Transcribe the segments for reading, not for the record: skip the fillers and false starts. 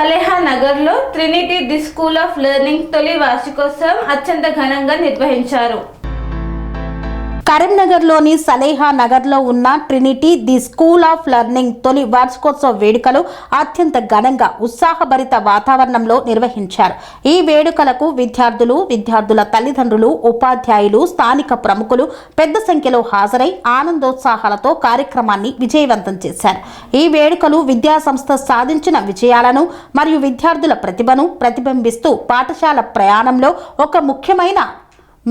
సలేహా నగర్లో Trinity the school of learning తొలి వార్షికోత్సవం అత్యంత ఘనంగా నిర్వహించారు. కరీంనగర్లోని సలేహా నగర్లో ఉన్న Trinity the school of learning తొలి వార్షికోత్సవ వేడుకలు అత్యంత ఘనంగా ఉత్సాహభరిత వాతావరణంలో నిర్వహించారు. ఈ వేడుకలకు విద్యార్థుల తల్లిదండ్రులు, ఉపాధ్యాయులు, స్థానిక ప్రముఖులు పెద్ద సంఖ్యలో హాజరై ఆనందోత్సాహాలతో కార్యక్రమాన్ని విజయవంతం చేశారు. ఈ వేడుకలు విద్యాసంస్థ సాధించిన విజయాలను మరియు విద్యార్థుల ప్రతిభను ప్రతిబింబిస్తూ పాఠశాల ప్రయాణంలో ఒక ముఖ్యమైన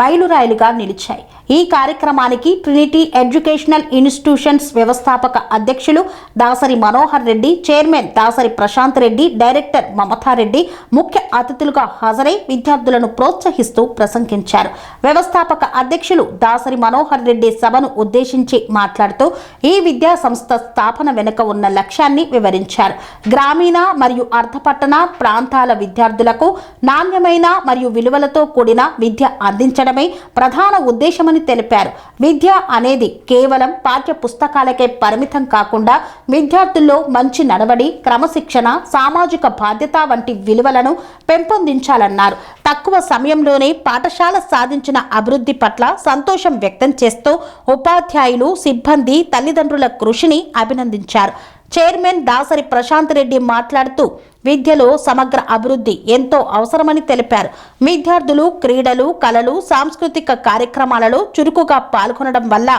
మైలురాయిలుగా నిలిచాయి. ఈ కార్యక్రమానికి ట్రినిటీ ఎడ్యుకేషనల్ ఇన్స్టిట్యూషన్స్ వ్యవస్థాపక అధ్యక్షులు దాసరి మనోహర్ రెడ్డి, చైర్మన్ దాసరి ప్రశాంత్ రెడ్డి, డైరెక్టర్ మమతారెడ్డి ముఖ్య అతిథులుగా హాజరై విద్యార్థులను ప్రోత్సహిస్తూ ప్రసంగించారు. వ్యవస్థాపక అధ్యక్షులు దాసరి మనోహర్ రెడ్డి సభను ఉద్దేశించి మాట్లాడుతూ ఈ విద్యా సంస్థ స్థాపన వెనుక ఉన్న లక్ష్యాన్ని వివరించారు. గ్రామీణ మరియు అర్ధపట్టణ ప్రాంతాల విద్యార్థులకు నాణ్యమైన మరియు విలువలతో కూడిన విద్య అందించడమే ప్రధాన ఉద్దేశమని తెలిపారు. విద్య అనేది కేవలం పాఠ్య పుస్తకాలకే పరిమితం కాకుండా విద్యార్థుల్లో మంచి నడవడి, క్రమశిక్షణ, సామాజిక బాధ్యత వంటి విలువలను పెంపొందించాలన్నారు. తక్కువ సమయంలోనే పాఠశాల సాధించిన అభివృద్ధి పట్ల సంతోషం వ్యక్తం చేస్తూ ఉపాధ్యాయులు, సిబ్బంది, తల్లిదండ్రుల కృషిని అభినందించారు. చైర్మన్ దాసరి ప్రశాంత్ రెడ్డి మాట్లాడుతూ విద్యలో సమగ్ర అభివృద్ధి ఎంతో అవసరమని తెలిపారు. విద్యార్థులు క్రీడలు, కళలు, సాంస్కృతిక కార్యక్రమాలలో చురుకుగా పాల్గొనడం వల్ల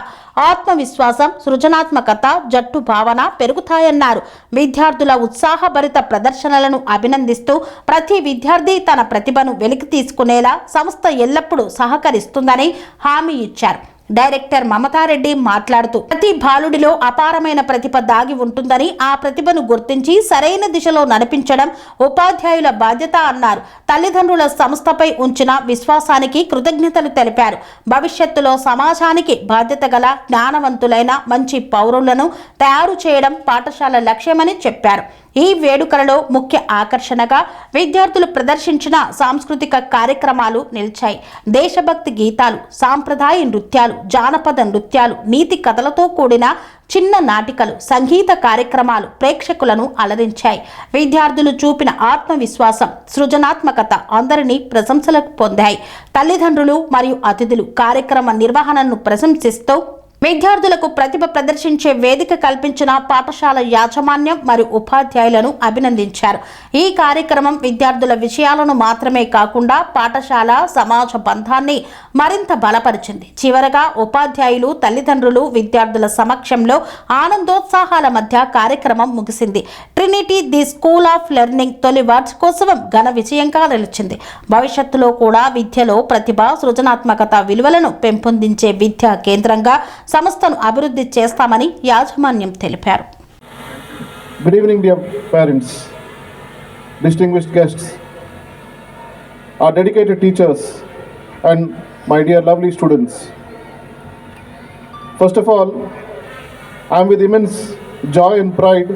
ఆత్మవిశ్వాసం, సృజనాత్మకత, జట్టు భావన పెరుగుతాయన్నారు. విద్యార్థుల ఉత్సాహభరిత ప్రదర్శనలను అభినందిస్తూ ప్రతి విద్యార్థి తన ప్రతిభను వెలికి తీసుకునేలా సంస్థ ఎల్లప్పుడూ సహకరిస్తుందని హామీ ఇచ్చారు. డైరెక్టర్ మమతారెడ్డి మాట్లాడుతూ ప్రతి బాలుడిలో అపారమైన ప్రతిభ దాగి ఉంటుందని, ఆ ప్రతిభను గుర్తించి సరైన దిశలో నడిపించడం ఉపాధ్యాయుల బాధ్యత అన్నారు. తల్లిదండ్రుల సంస్థపై ఉంచిన విశ్వాసానికి కృతజ్ఞతలు తెలిపారు. భవిష్యత్తులో సమాజానికి బాధ్యత గల జ్ఞానవంతులైన మంచి పౌరులను తయారు చేయడం పాఠశాల లక్ష్యమని చెప్పారు. ఈ వేడుకలలో ముఖ్య ఆకర్షణగా విద్యార్థులు ప్రదర్శించిన సాంస్కృతిక కార్యక్రమాలు నిలిచాయి. దేశభక్తి గీతాలు, సాంప్రదాయ నృత్యాలు, జానపద నృత్యాలు, నీతి కథలతో కూడిన చిన్న నాటికలు, సంగీత కార్యక్రమాలు ప్రేక్షకులను అలరించాయి. విద్యార్థులు చూపిన ఆత్మవిశ్వాసం, సృజనాత్మకత అందరినీ ప్రశంసలకు పొందాయి. తల్లిదండ్రులు మరియు అతిథులు కార్యక్రమ నిర్వహణను ప్రశంసిస్తూ విద్యార్థులకు ప్రతిభ ప్రదర్శించే వేదిక కల్పించిన పాఠశాల యాజమాన్యం మరియు ఉపాధ్యాయులను అభినందించారు. ఈ కార్యక్రమం విద్యార్థుల విషయాలను మాత్రమే కాకుండా పాఠశాల సమాజ బంధాన్ని మరింత బలపరిచింది. చివరగా ఉపాధ్యాయులు, తల్లిదండ్రులు, విద్యార్థుల సమక్షంలో ఆనందోత్సాహాల మధ్య కార్యక్రమం ముగిసింది. Trinity the school of learning తొలి వార్షికోత్సవం ఘన విజయంగా నిలిచింది. భవిష్యత్తులో కూడా విద్యలో ప్రతిభ, సృజనాత్మకత విలువలను పెంపొందించే విద్యా కేంద్రంగా సంస్థను అభివృద్ధి చేస్తామని యాజమాన్యం తెలిపారు. Good evening, dear parents, distinguished guests, our dedicated teachers, and my dear lovely students. First of all, I am with immense joy and pride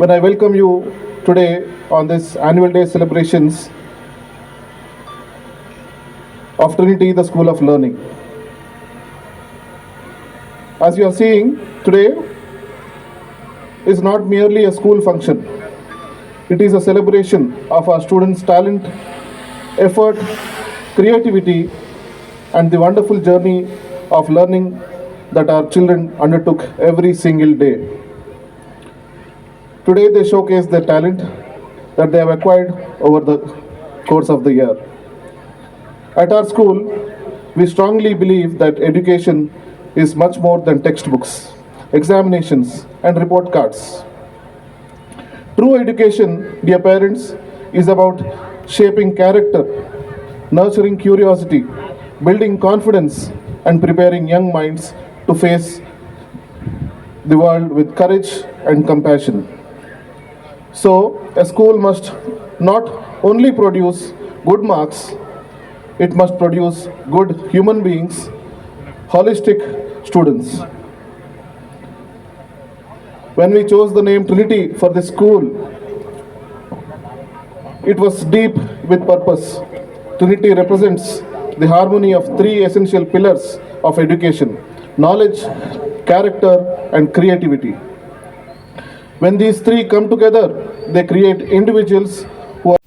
when I welcome you today on this annual day celebrations of Trinity, the School of Learning. As you are seeing, today is not merely a school function. It is a celebration of our students' talent, effort, creativity, and the wonderful journey of learning that our children undertook every single day. Today they showcase their talent that they have acquired over the course of the year. At our school, we strongly believe that education is much more than textbooks, examinations, and report cards. True education, dear parents, is about shaping character, nurturing curiosity, building confidence, and preparing young minds to face the world with courage and compassion. So, a school must not only produce good marks, it must produce good human beings, holistic students. When we chose the name Trinity for this school, it was deep with purpose. Trinity represents the harmony of three essential pillars of education: knowledge, character, and creativity. When these three come together, they create individuals who are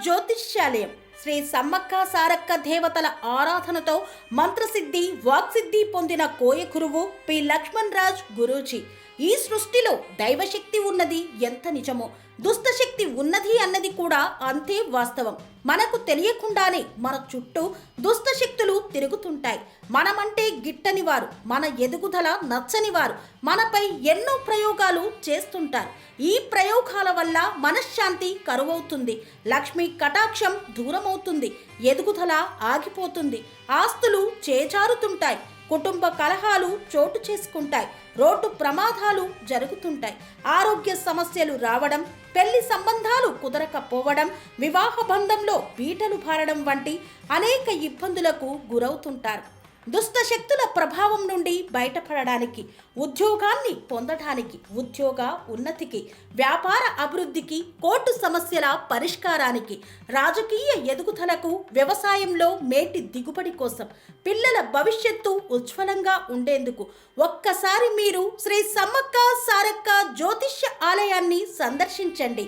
జ్యోతిష్యాలయం శ్రీ సమ్మక్క సారక్క దేవతల ఆరాధనతో మంత్రసిద్ధి వాక్సిద్ధి పొందిన కోయ గురువు P Laxman Raj Guruji ఈ సృష్టిలో దైవశక్తి ఉన్నది ఎంత నిజమో, దుష్టశక్తి ఉన్నది అన్నది కూడా అంతే వాస్తవం. మనకు తెలియకుండానే మన చుట్టూ దుష్టశక్తులు తిరుగుతుంటాయి. మనమంటే గిట్టని వారు, మన ఎదుగుదల నచ్చని వారు మనపై ఎన్నో ప్రయోగాలు చేస్తుంటారు. ఈ ప్రయోగాల వల్ల మనశ్శాంతి కరువవుతుంది, లక్ష్మీ కటాక్షం దూరమవుతుంది, ఎదుగుదల ఆగిపోతుంది, ఆస్తులు చేజారుతుంటాయి, కుటుంబ కలహాలు చోటు చేసుకుంటాయి, రోడ్డు ప్రమాదాలు జరుగుతుంటాయి, ఆరోగ్య సమస్యలు రావడం, పెళ్లి సంబంధాలు కుదరకపోవడం, వివాహ బంధంలో పీటలు భారడం వంటి అనేక ఇబ్బందులకు గురవుతుంటారు. దుష్ట శక్తుల ప్రభావం నుండి బయటపడడానికి, ఉద్యోగాన్ని పొందడానికి, ఉద్యోగ ఉన్నతికి, వ్యాపార అభివృద్ధికి, కోర్టు సమస్యల పరిష్కారానికి, రాజకీయ ఎదుగుదలకు, వ్యవసాయంలో మేటి దిగుబడి కోసం, పిల్లల భవిష్యత్తు ఉజ్వలంగా ఉండేందుకు ఒక్కసారి మీరు శ్రీ సమ్మక్క సారక్క జ్యోతిష్య ఆలయాన్ని సందర్శించండి.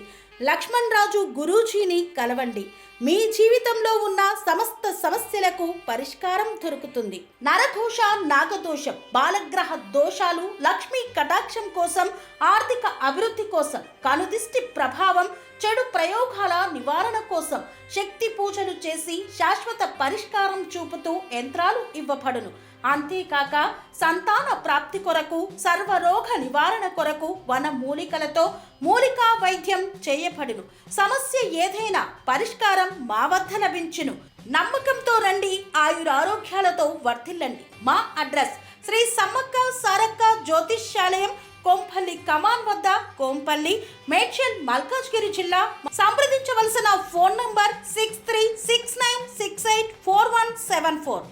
లక్ష్మణ్ రాజు గురూజీని కలవండి. మీ జీవితంలో ఉన్న సమస్త సమస్యలకు పరిష్కారం దొరుకుతుంది. నరదోష, నాగదోషం, బాలగ్రహ దోషాలు, లక్ష్మీ కటాక్షం కోసం, ఆర్థిక అభివృద్ధి కోసం, కనుదిష్టి ప్రభావం, చెడు ప్రయోగాల నివారణ కోసం శక్తి పూజలు చేసి శాశ్వత పరిష్కారం చూపుతూ యంత్రాలు ఇవ్వబడును. అంతేకాక సంతాన ప్రాప్తి కొరకు, సర్వరోగ నివారణ కొరకు వన మూలికలతో మూలికా వైద్యం చేయబడును. సమస్య ఏదైనా పరిష్కారం మా వద్ద లభించును. నమ్మకంతో రండి, ఆయురారోగ్యాలతో వర్ధిల్లండి. మా అడ్రస్ శ్రీ సమ్మక్క సారక్క జ్యోతిష్యాలయం, కోంపల్లి కమాన్ వద్ద, కోంపల్లి, మేడ్చల్, మల్కాజ్గిరి జిల్లా. సంప్రదించవలసిన ఫోన్ నంబర్ 6369684174.